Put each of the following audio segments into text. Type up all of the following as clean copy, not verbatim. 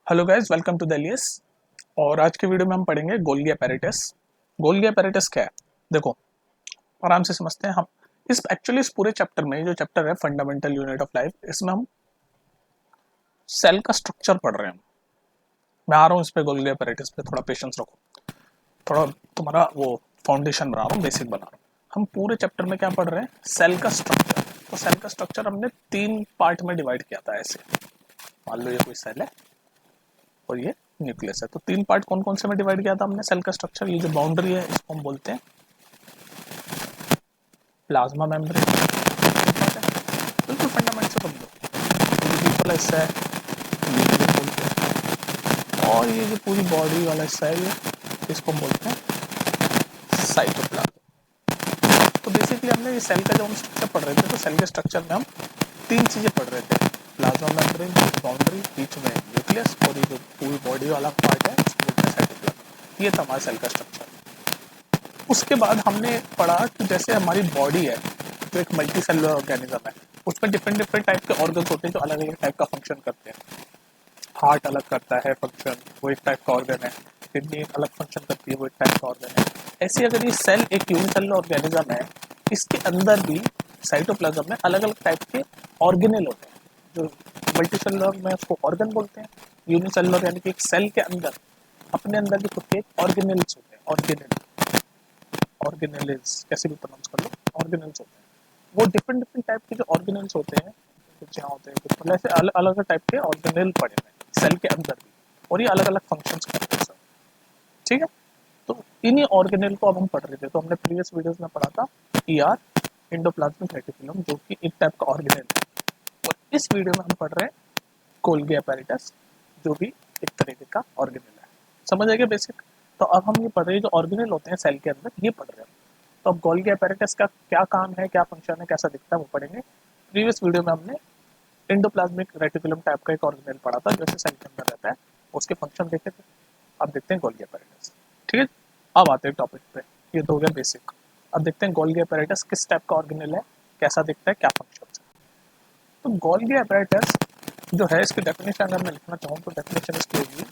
Hello guys, welcome to the Elias. और आज के वीडियो में हम पढ़ेंगे गोल्गी अपैरेटस। गोल्गी अपैरेटस क्या है, देखो आराम से समझते हैं हम। इस पूरे चैप्टर में, जो चैप्टर है फंडामेंटल यूनिट ऑफ लाइफ, इसमें हम सेल का स्ट्रक्चर पढ़ रहे हैं। मैं आ रहा हूँ इस पे, गोल्गी अपैरेटस पे थोड़ा पेशेंस रखो। थोड़ा तुम्हारा वो फाउंडेशन बना रहा हूँ, बेसिक बना रहा हूँ। हम पूरे चैप्टर में क्या पढ़ रहे हैं? सेल का स्ट्रक्चर। तो सेल का स्ट्रक्चर हमने 3 पार्ट में डिवाइड किया था ऐसे। मान लो ये कोई सेल है और ये न्यूक्लियस है। तो 3 पार्ट कौन कौन से में डिवाइड किया था हमने सेल का स्ट्रक्चर? ये जो बाउंड्री है इसको हम बोलते हैं प्लाज्मा मेम्ब्रेन। बिल्कुल फंडामेंट से समझो। ये बिल्कुल हिस्सा है, न्यूक्लियस बोलते हैं। और ये जो पूरी बॉडी वाला हिस्सा है, ये इसको हम बोलते हैं साइटोप्लाज्म। तो बेसिकली हमने ये सेल का जो हम स्ट्रक्चर पढ़ रहे थे, तो सेल के स्ट्रक्चर में हम 3 चीजें पढ़ रहे थे। प्लाज्मा मेम्ब्रेन, बाउंड्री, बीच में न्यूक्लियस, और ये जो पूरी बॉडी वाला पार्ट है इसको बोलते हैं साइटोप्लाज्म। ये था हमारा सेल का स्ट्रक्चर। उसके बाद हमने पढ़ा कि जैसे हमारी बॉडी है, जो एक मल्टी सेलुलर ऑर्गेनिज्म है, उसमें डिफरेंट डिफरेंट टाइप के ऑर्गन्स होते हैं जो अलग अलग टाइप का फंक्शन करते हैं। हार्ट अलग करता है फंक्शन, वो एक टाइप का ऑर्गन है। किडनी अलग फंक्शन करती है, वो एक टाइप का ऑर्गन है। ऐसे अगर ये सेल एक यूनिसेलुलर ऑर्गेनिज्म है, इसके अंदर भी साइटोप्लाज्म में अलग अलग टाइप के ऑर्गेनेल होते हैं। जो मल्टी सेलुलर में उसको ऑर्गन बोलते हैं, यूनिसेलुलर यानी कि एक सेल के अंदर अपने अंदर भी खुद के ऑर्गेनेल्स होते हैं। ऑर्गेनेल्स कैसे भी प्रोनाउंस कर लो, ऑर्गेनेल्स होते हैं। वो डिफरेंट डिफरेंट टाइप के जो ऑर्गेनेल्स होते हैं, कुछ यहाँ होते हैं, कुछ मतलब ऐसे अलग अलग टाइप के ऑर्गेनेल पड़े हुए हैं सेल के अंदर भी, और ये अलग अलग फंक्शंस करते हैं सब। ठीक है, तो इन्हीं ऑर्गेनेल को अब हम पढ़ रहे थे। तो हमने प्रीवियस वीडियोस में पढ़ा था ईआर, एंडोप्लाज्मिक रेटिकुलम, जो कि एक टाइप का ऑर्गेनेल है। और इस वीडियो में हम पढ़ रहे हैं गोल्गी अपैरेटस, जो भी एक तरीके का ऑर्गेनेल है। समझ आएगा बेसिक? तो अब हम ये पढ़ रहे हैं जो ऑर्गेनेल होते हैं सेल के अंदर, ये पढ़ रहे हैं। तो अब गोल्गी अपैरेटस का क्या काम है, क्या फंक्शन है, कैसा दिखता है, वो पढ़ेंगे। प्रीवियस वीडियो में हमने एंडोप्लाज्मिक रेटिकुलम टाइप का एक ऑर्गेनेल पढ़ा था, जैसे सेल के अंदर रहता है, उसके फंक्शन देखे थे। अब देखते हैं गोल्गी अपैरेटस। ठीक है, अब आते हैं टॉपिक पे। ये तो हो गया बेसिक। अब देखते हैं गोल्गी अपैरेटस किस टाइप का ऑर्गेनेल है, कैसा दिखता है, क्या फंक्शन है। तो गोल्गी अपैरेटस जो है, इसकी डेफिनेशन अगर मैं लिखना चाहूँ तो डेफिनेशन इसकी होगी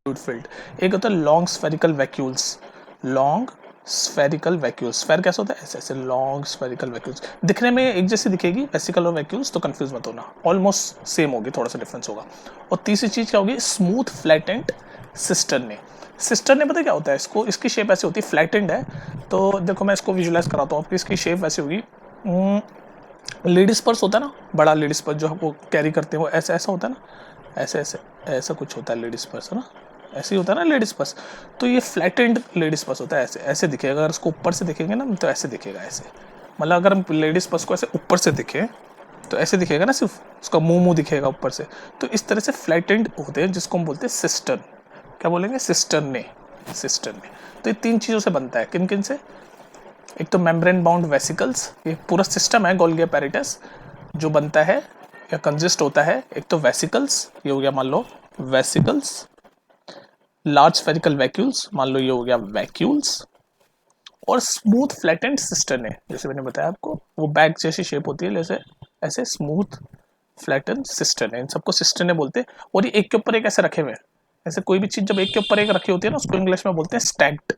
फ्लूइड फील्ड। एक होता है long spherical vacuoles. Long spherical vacuoles, sphere कैसा होता है? ऐसे ऐसे लॉन्ग स्फेरिकल वैक्यूल्स दिखने में एक जैसी दिखेगी, वेसिकल और वैक्यूल्स, तो कंफ्यूज मत होना, ऑलमोस्ट सेम होगी, थोड़ा सा डिफरेंस होगा। और तीसरी चीज क्या होगी? Smooth flattened cisternae. सिस्टर्ने पता क्या होता है? इसको, इसकी शेप ऐसी होती है, फ्लैटेंड है। तो देखो मैं इसको विजुलाइज कराता हूँ आपकी। इसकी शेप ऐसी होगी, लेडीज पर्स होता है ना, बड़ा लेडीज पर्स जो वो कैरी करते हैं, वो ऐसा ऐसा होता है ना, ऐसे ऐसे ऐसा कुछ होता है लेडीज पर्स, है ना, ऐसे ही होता है ना लेडीज पर्स। तो ये फ्लैटेंड लेडीज पर्स होता है, ऐसे ऐसे दिखेगा। अगर इसको ऊपर से देखेंगे ना तो ऐसे दिखेगा, ऐसे। मतलब अगर हम लेडीज पर्स को ऐसे ऊपर से दिखे तो ऐसे दिखेगा ना, सिर्फ उसका मुंह मुंह दिखेगा ऊपर से। तो इस तरह से फ्लैटेंड होते हैं, जिसको हम बोलते हैं सिस्टर्न। क्या बोलेंगे? सिस्टर्न ने। सिस्टर्न ने। तो ये 3 चीज़ों से बनता है। किन किन से? एक तो मेम्ब्रेन बाउंड वेसिकल्स, ये पूरा सिस्टम है गोल्गी अपैरेटस जो बनता है या कंजिस्ट होता है। एक तो वेसिकल्स, ये हो गया मान लो वेसिकल्स। लार्ज स्फेरिकल वैक्यूल्स, मान लो ये हो गया वैक्यूल्स। और स्मूथ फ्लैटेंड सिस्टर्न है, जैसे मैंने बताया आपको, वो बैग जैसी शेप होती है, जैसे ऐसे स्मूथ फ्लैटेंड सिस्टर्न है। इन सबको सिस्टर्न है बोलते हैं। और ये एक के ऊपर एक ऐसे रखे हुए हैं। ऐसे कोई भी चीज जब एक के ऊपर एक रखी होती है ना, उसको इंग्लिश में बोलते हैं स्टैक्ड।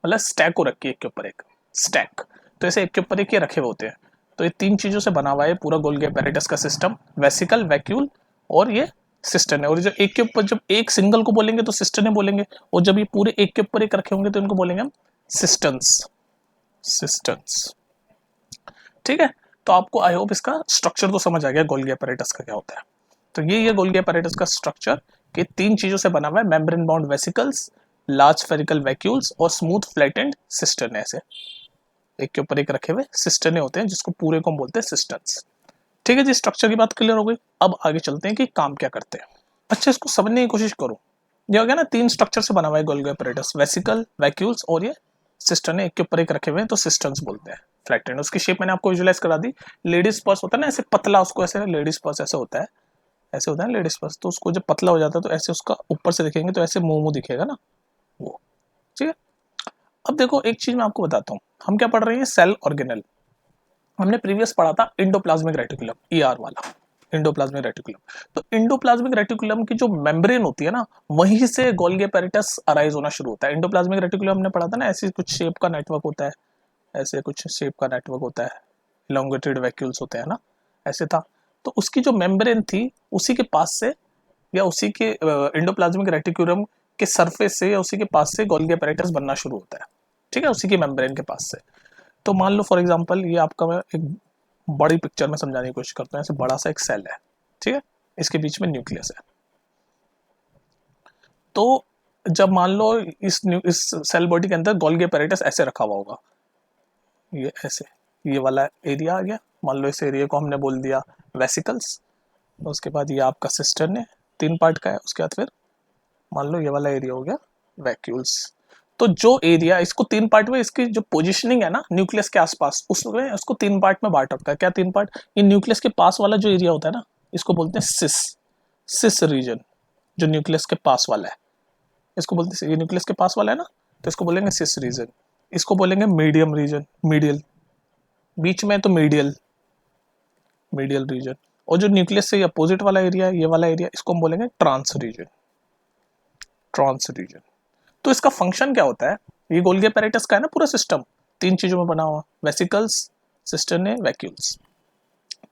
मतलब स्टैक हो रखी है एक के ऊपर एक, स्टैक। तो ऐसे एक के ऊपर एक ये रखे हुए होते हैं। तो ये 3 चीजों से बना हुआ है पूरा गोल्गी अपैरेटस का सिस्टम, वेसिकल, वैक्यूल और ये सिस्टन है। और जब एक के ऊपर, जब एक सिंगल को बोलेंगे तो सिस्टन है बोलेंगे, और जब ये पूरे एक के ऊपर एक रखे होंगे तो इनको बोलेंगे हम सिस्टन्स। सिस्टन्स। ठीक है, तो आपको आई होप इसका स्ट्रक्चर तो समझ आ गया गोल्गी अपैरेटस का क्या होता है। तो ये गोल्गी अपैरेटस का स्ट्रक्चर कि 3 चीजों से बना हुआ है, membrane bound vesicles, large spherical vacuoles और स्मूथ फ्लैटेंड सिस्टर्न। ऐसे एक के ऊपर एक रखे हुए सिस्टर्ने होते हैं, जिसको पूरे को हम बोलते हैं सिस्टर्न्स। ठीक है जी, स्ट्रक्चर की बात क्लियर हो गई। अब आगे चलते हैं कि काम क्या करते हैं। अच्छा, इसको समझने की कोशिश करो। ये हो गया ना, 3 स्ट्रक्चर से बना हुआ है गोल्गी apparatus, वेसिकल, वैक्यूल्स और ये सिस्टर्न है, एक के ऊपर एक रखे हुए हैं तो सिस्टर्न्स बोलते हैं। फ्लैटेंड, उसकी शेप मैंने आपको विजुलाइज करा दी। लेडीज पर्स होता है ना ऐसे पतला, उसको ऐसे लेडीज पर्स ऐसे होता है, ऐसे होता है लेडीज पर्स, तो उसको जब पतला हो जाता है तो ऐसे उसका ऊपर से देखेंगे तो ऐसे मुंह दिखेगा ना वो, ठीक है। अब देखो एक चीज मैं आपको बताता हूँ, हम क्या पढ़ रहे हैं, सेल ऑर्गेनेल। हमने प्रीवियस पढ़ा था इंडोप्लाज्मिक रेटिकुलम, ईआर वाला इंडोप्लाज्मिक रेटिकुलम। तो इंडोप्लाज्मिक रेटिकुलम की जो मेम्ब्रेन होती है ना, वहीं से गोल्गी apparatus अराइज होना शुरू होता है। इंडोप्लाज्मिक रेटिकुलम हमने पढ़ा था ना, ऐसी कुछ शेप का नेटवर्क होता है, ऐसे कुछ शेप का नेटवर्क होता है, इलोंगेटेड वैक्यूल्स होते हैं ना, ऐसे था। तो उसकी जो मेम्ब्रेन थी उसी के पास से, या उसी के इंडोप्लाज्मिक रेटिकुलम के सरफेस से, या उसी के पास से गोल्गी apparatus बनना शुरू होता है, ठीक है, उसी की मेम्ब्रेन के पास से। तो मान लो फॉर एग्जांपल ये आपका, मैं एक बड़ी पिक्चर में समझाने की कोशिश करता हूँ, ऐसे बड़ा सा एक सेल है, ठीक है, इसके बीच में न्यूक्लियस है। तो जब मान लो इस सेल बॉडी के अंदर गोल्गी apparatus ऐसे रखा हुआ होगा, ये ऐसे, ये वाला एरिया आ गया, मान लो इस एरिया को हमने बोल दिया वेसिकल्स। उसके बाद ये आपका सिस्टर्न है, 3 पार्ट का है। उसके बाद फिर मान लो ये वाला एरिया हो गया वैक्यूल्स। तो जो एरिया, इसको 3 पार्ट में, इसकी जो पोजीशनिंग है ना न्यूक्लियस के आसपास, उसमें उसको 3 पार्ट में बांट रखा है। क्या 3 पार्ट? ये न्यूक्लियस के पास वाला जो एरिया होता है ना, इसको बोलते हैं सिस रीजन, जो न्यूक्लियस के पास वाला है, इसको बोलते हैं, ये न्यूक्लियस के पास वाला है ना, तो इसको बोलेंगे सिस रीजन। इसको बोलेंगे मीडियम रीजन, मीडियल, बीच में तो मीडियल, मीडियल रीजन। और जो न्यूक्लियस से अपोजिट वाला एरिया है, ये वाला एरिया, इसको हम बोलेंगे ट्रांस रीजन, ट्रांस रीजन। तो इसका फंक्शन क्या होता है, ये गोल्गी apparatus का है ना पूरा सिस्टम, 3 चीजों में बना हुआ, वेसिकल्स, सिस्टर्न, वैक्यूल्स।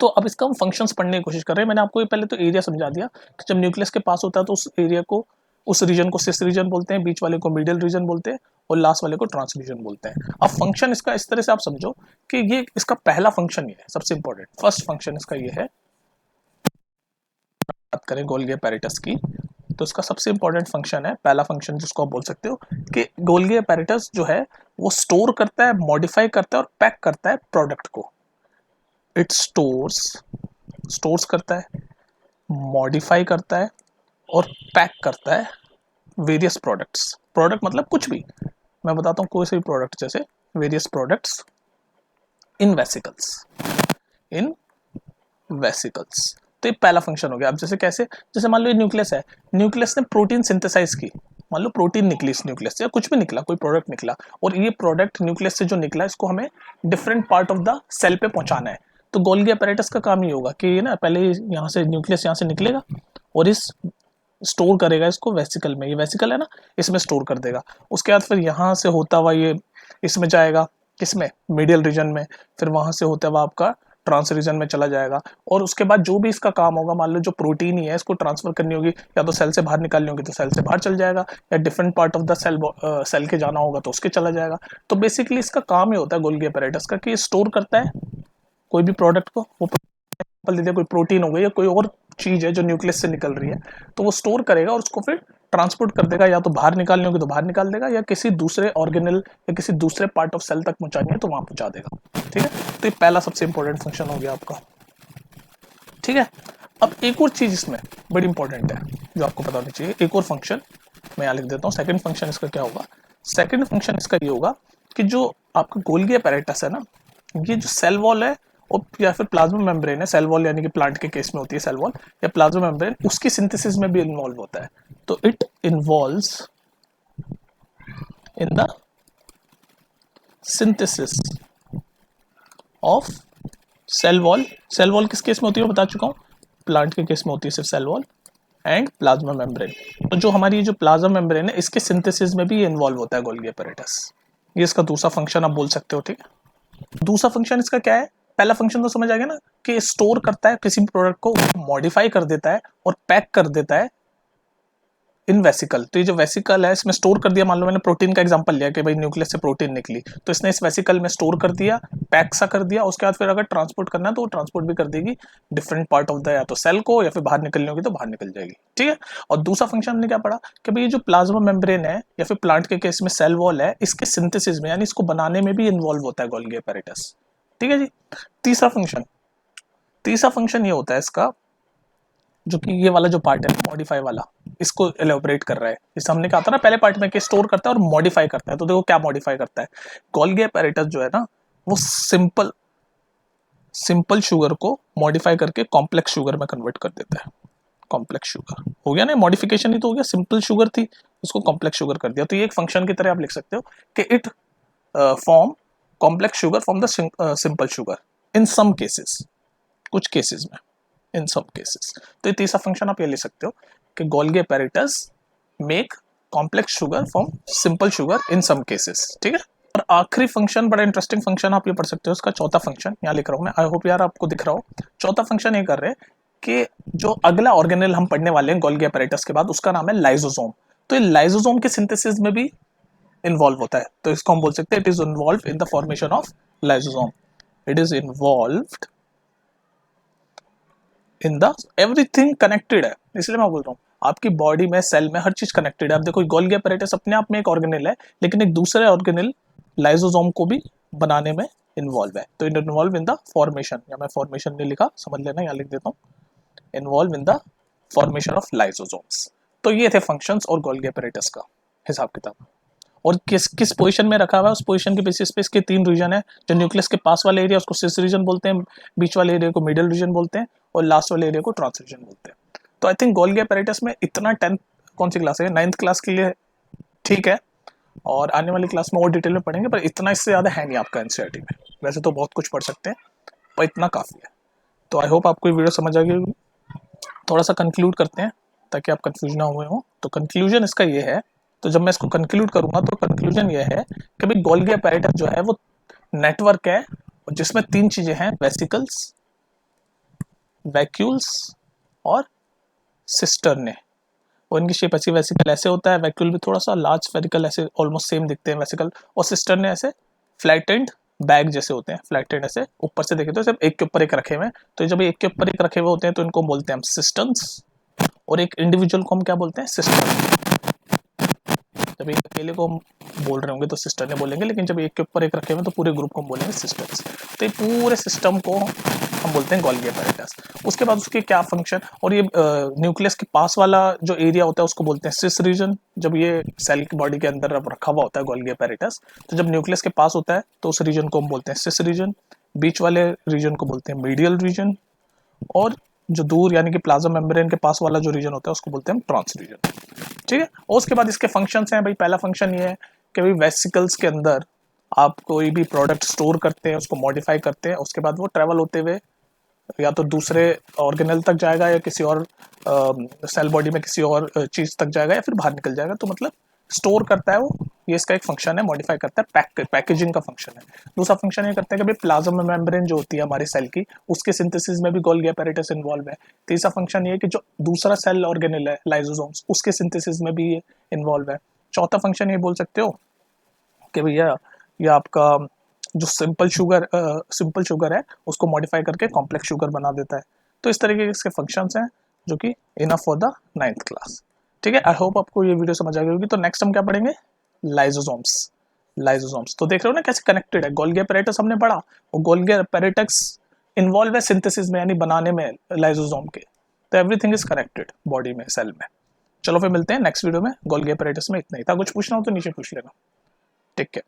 तो अब इसका हम फंक्शंस पढ़ने की कोशिश कर रहे हैं। मैंने आपको ये पहले तो एरिया समझा दिया कि जब न्यूक्लियस के पास होता है तो उस एरिया को, उस रीजन को सिस रीजन बोलते हैं, बीच वाले को मिडिल रीजन बोलते हैं, और लास्ट वाले को ट्रांस रीजन बोलते हैं। अब फंक्शन इसका इस तरह से आप समझो कि ये इसका पहला फंक्शन ये है, सबसे इंपॉर्टेंट फर्स्ट फंक्शन इसका ये है। बात करें गोल्गी apparatus की, तो इसका सबसे इंपॉर्टेंट फंक्शन है, पहला फंक्शन जिसको आप बोल सकते हो कि गोल्गी apparatus जो है वो स्टोर करता है, मॉडिफाई करता है और पैक करता है प्रोडक्ट को। इट स्टोर्स करता है, मॉडिफाई करता है और पैक करता है वेरियस प्रोडक्ट्स। प्रोडक्ट मतलब कुछ भी, मैं बताता हूँ कोई से भी प्रोडक्ट, जैसे various products in vesicles, in vesicles. तो ये पहला फंक्शन हो गया। अब जैसे कैसे, जैसे मान लो ये न्यूक्लियस है, न्यूक्लियस ने प्रोटीन सिंथेसाइज की, मान लो प्रोटीन निकली इस न्यूक्लियस से, या कुछ भी निकला, कोई प्रोडक्ट निकला, और ये प्रोडक्ट न्यूक्लियस से जो निकला इसको हमें different part of the cell पे पहुंचाना है। तो गोल्गी apparatus का काम ये होगा कि ये ना पहले यहाँ से न्यूक्लियस यहाँ से निकलेगा और इस स्टोर करेगा इसको वेसिकल में, ये वेसिकल है ना, इसमें स्टोर कर देगा। उसके बाद फिर यहाँ से होता हुआ ये इसमें जाएगा, किसमें, मीडियल रीजन में, फिर वहां से होता हुआ आपका ट्रांस रीजन में चला जाएगा। और उसके बाद जो भी इसका काम होगा, मान लो जो प्रोटीन ही है इसको ट्रांसफर करनी होगी, या तो सेल से बाहर निकालनी होगी तो सेल से बाहर चल जाएगा, या different part of the cell के जाना होगा तो उसके चला जाएगा। तो बेसिकली इसका काम ही होता है गोल्गी apparatus का कि स्टोर करता है कोई भी प्रोडक्ट को, वो दे दिया कोई प्रोटीन हो गई या कोई और चीज है जो न्यूक्लियस से निकल रही है, तो वो स्टोर करेगा और उसको फिर ट्रांसपोर्ट कर देगा, या तो बाहर निकालनी होगी तो बाहर निकाल देगा, या किसी दूसरे ऑर्गेनल या किसी दूसरे पार्ट ऑफ सेल तक पहुंचानी है तो वहां पहुंचा देगा, ठीक है। तो ये पहला सबसे इंपॉर्टेंट फंक्शन हो गया आपका, ठीक है। अब एक और चीज इसमें बड़ी इंपॉर्टेंट है जो आपको पता होनी चाहिए, एक और फंक्शन मैं यहाँ लिख देता हूँ। सेकंड फंक्शन इसका क्या होगा, सेकंड फंक्शन इसका ये होगा कि जो आपका गोल्गी apparatus है ना, ये जो सेल वॉल है और या फिर प्लाज्मा मेम्ब्रेन है, सेल वॉल यानी कि प्लांट के केस में होती है सेल वॉल, या प्लाज्मा मेम्ब्रेन, उसकी सिंथेसिस में भी इन्वॉल्व होता है। तो it involves in the synthesis of cell wall. Cell wall किस केस में होती है बता चुका हूँ, प्लांट के केस में होती है सिर्फ cell wall, and plasma membrane. तो जो हमारी जो प्लाज्मा मेम्ब्रेन है इसके सिंथेसिस में भी इन्वॉल्व होता है गोल्गी apparatus। ये इसका दूसरा फंक्शन आप बोल सकते हो, ठीक है। दूसरा फंक्शन इसका क्या है, पहला फंक्शन तो समझ आ गया ना कि स्टोर करता है किसी भी प्रोडक्ट को, मॉडिफाई कर देता है और पैक कर देता है इन वेसिकल। तो ये जो वेसिकल है इसमें स्टोर कर दिया, मान लो मैंने प्रोटीन का एग्जांपल लिया कि भाई न्यूक्लियस से प्रोटीन निकली, तो इसने इस वेसिकल में स्टोर कर दिया, पैक सा कर दिया। उसके बाद फिर अगर ट्रांसपोर्ट करना है तो वो ट्रांसपोर्ट भी कर देगी डिफरेंट पार्ट ऑफ द, या तो सेल को, या फिर बाहर निकलनी होगी तो बाहर निकल जाएगी, ठीक है। और दूसरा फंक्शन हमने क्या पढ़ा कि भाई ये जो प्लाज्मा मेम्ब्रेन है या फिर प्लांट के केस में सेल वॉल है, इसके सिंथेसिस में यानी इसको बनाने में भी इन्वॉल्व होता है गोल्गी apparatus, ठीक है जी। तीसरा फंक्शन ये होता है इसका जो कि ये वाला जो पार्ट है मॉडिफाई वाला, इसको एलोबरेट कर रहा है। जैसे हमने कहा था ना पहले पार्ट में कि स्टोर करता है और मॉडिफाई करता है, तो देखो क्या मॉडिफाई करता है। गोल्गी अपैरेटस जो है ना वो सिंपल शुगर को मॉडिफाई करके कॉम्प्लेक्स शुगर में कन्वर्ट कर देता है। कॉम्प्लेक्स शुगर हो गया ना, मॉडिफिकेशन ही तो हो गया, सिंपल शुगर थी उसको कॉम्प्लेक्स शुगर कर दिया। तो ये एक फंक्शन की तरह आप लिख सकते हो कि it form complex sugar from the simple sugar in some cases, कुछ केसेस में, इन सम केसेस। तो ये तीसरा फंक्शन आप ये ले सकते हो कि Golgi apparatus make complex sugar from simple sugar in some cases, ठीक है। और आखिरी फंक्शन बड़ा इंटरेस्टिंग फंक्शन आप ये पढ़ सकते हो, उसका चौथा फंक्शन यहाँ लिख रहा हूँ मैं, आई होप यार आपको दिख रहा हो। चौथा फंक्शन ये कर रहे हैं कि जो अगला ऑर्गेनेल हम पढ़ने वाले हैं गोल्गी अपैरेटस के बाद, उसका नाम है लाइसोसोम। तो ये लाइसोसोम के सिंथेसिस में भी इन्वॉल्व होता है, तो इसको हम बोल सकते हैं it is involve in the formation of lysosome. It is involved in the, everything connected है, इसलिए मैं बोल रहा हूँ आपकी बॉडी में सेल में हर चीज कनेक्टेड है। अब देखो गोल्गी अपैरेटस अपने आप में एक ऑर्गेनेल है, लेकिन एक दूसरे ऑर्गेनेल लाइसोसोम को भी बनाने में इन्वॉल्व है। तो it involve in the formation, या मैं फॉर्मेशन नहीं लिखा समझ लेना, यहाँ लिख देता हूँ involve in the formation of lysosomes. तो ये थे फंक्शंस और गोल्गी अपैरेटस का हिसाब किताब। और किस किस पोजीशन में रखा हुआ है, उस पोजीशन के बेसिस पे इसके 3 रीजन है। जो न्यूक्लियस के पास वाले एरिया उसको सिस रीजन बोलते हैं, बीच वाले एरिया को मिडिल रीजन बोलते हैं, और लास्ट वाले एरिया को ट्रांस रीजन बोलते हैं। तो आई थिंक गोल्गी अपैरेटस में इतना 10th कौन सी क्लास है, 9th क्लास के लिए ठीक है, और आने वाली क्लास में और डिटेल में पढ़ेंगे, पर इतना इससे ज़्यादा है नहीं आपका एनसीईआरटी में। वैसे तो बहुत कुछ पढ़ सकते हैं, पर इतना काफ़ी है। तो आई होप आपको ये वीडियो समझ आ गई होगी। थोड़ा सा कंक्लूड करते हैं ताकि आप कंफ्यूज ना हुए हो। तो कंक्लूजन इसका ये है, तो जब मैं इसको कंक्लूड करूंगा तो कंक्लूजन ये है कि भाई गोल्गी अपैरेटस जो है वो नेटवर्क है जिसमें 3 चीजें हैं, वेसिकल्स, वैक्यूल्स और सिस्टर्न। और इनकी शेप ऐसी, वेसिकल ऐसे होता है, वैक्यूल भी थोड़ा सा लार्ज स्फेरिकल ऐसे ऑलमोस्ट सेम दिखते हैं वेसिकल, और सिस्टर्न ऐसे फ्लैटेंड बैग जैसे होते हैं, फ्लैटेंड ऐसे ऊपर से देखें तो सिर्फ एक के ऊपर एक रखे हुए हैं। तो जब एक के ऊपर एक रखे हुए होते हैं तो इनको बोलते हैं हम सिस्टम्स, और एक इंडिविजुअल को हम क्या बोलते हैं, सिस्टम। जब एक अकेले को हम बोल रहे होंगे तो सिस्टर ने बोलेंगे, लेकिन जब एक के ऊपर एक रखे हुए तो पूरे ग्रुप को हम बोलेंगे सिस्टर्स। तो ये पूरे सिस्टम को हम बोलते हैं गोल्गी अपैरेटस। उसके बाद उसके क्या फंक्शन, और ये न्यूक्लियस के पास वाला जो एरिया होता है उसको बोलते हैं सिस रीजन। जब ये सेल की बॉडी के अंदर रखा हुआ होता है गोल्गी अपैरेटस, तो जब न्यूक्लियस के पास होता है तो उस रीजन को हम बोलते हैं सिस रीजन। बीच वाले रीजन को बोलते हैं मीडियल रीजन, और जो दूर यानी कि प्लाज्मा मेम्ब्रेन के पास वाला जो रीजन होता है उसको बोलते हैं ट्रांस रीजन, ठीक है। और उसके बाद इसके फंक्शंस हैं भाई। पहला फंक्शन ये है कि भाई वेसिकल्स के अंदर आप कोई भी प्रोडक्ट स्टोर करते हैं, उसको मॉडिफाई करते हैं, उसके बाद वो ट्रेवल होते हुए या तो दूसरे ऑर्गेनल तक जाएगा, या किसी और सेल बॉडी में किसी और चीज तक जाएगा, या फिर बाहर निकल जाएगा। तो मतलब स्टोर करता है वो, ये इसका एक फंक्शन है। मॉडिफाई करता है, पैकेजिंग का फंक्शन है। दूसरा फंक्शन ये करता है कि भाई प्लाज्मा मेम्ब्रेन जो होती है हमारे सेल की, उसके सिंथेसिस में भी गोल्गी अपैरेटस इन्वॉल्व है। तीसरा फंक्शन ये है कि जो दूसरा सेल ऑर्गेनल है लाइसोसोम्स, उसके सिंथेसिस में भी ये इन्वॉल्व है। चौथा फंक्शन ये बोल सकते हो कि भैया ये आपका जो सिंपल शुगर है उसको मॉडिफाई करके कॉम्प्लेक्स शुगर बना देता है। तो इस तरीके के इसके फंक्शंस हैं जो कि enough for the 9th class, ठीक है। आई होप आपको ये वीडियो समझ आ गई होगी। तो नेक्स्ट हम क्या पढ़ेंगे, लाइसोसोम्स। लाइसोसोम्स तो देख रहे हो ना कैसे कनेक्टेड है। गोल्गी अपैरेटस हमने पढ़ा, और गोल्गी अपैरेटस इन्वॉल्व है सिंथेसिस में, यानी बनाने में लाइसोसोम के। तो एवरीथिंग इज कनेक्टेड बॉडी में, सेल में। चलो फिर मिलते हैं नेक्स्ट वीडियो में। गोल्गी अपैरेटस में इतना ही था, कुछ पूछना हो तो नीचे पूछ लेना। Take care.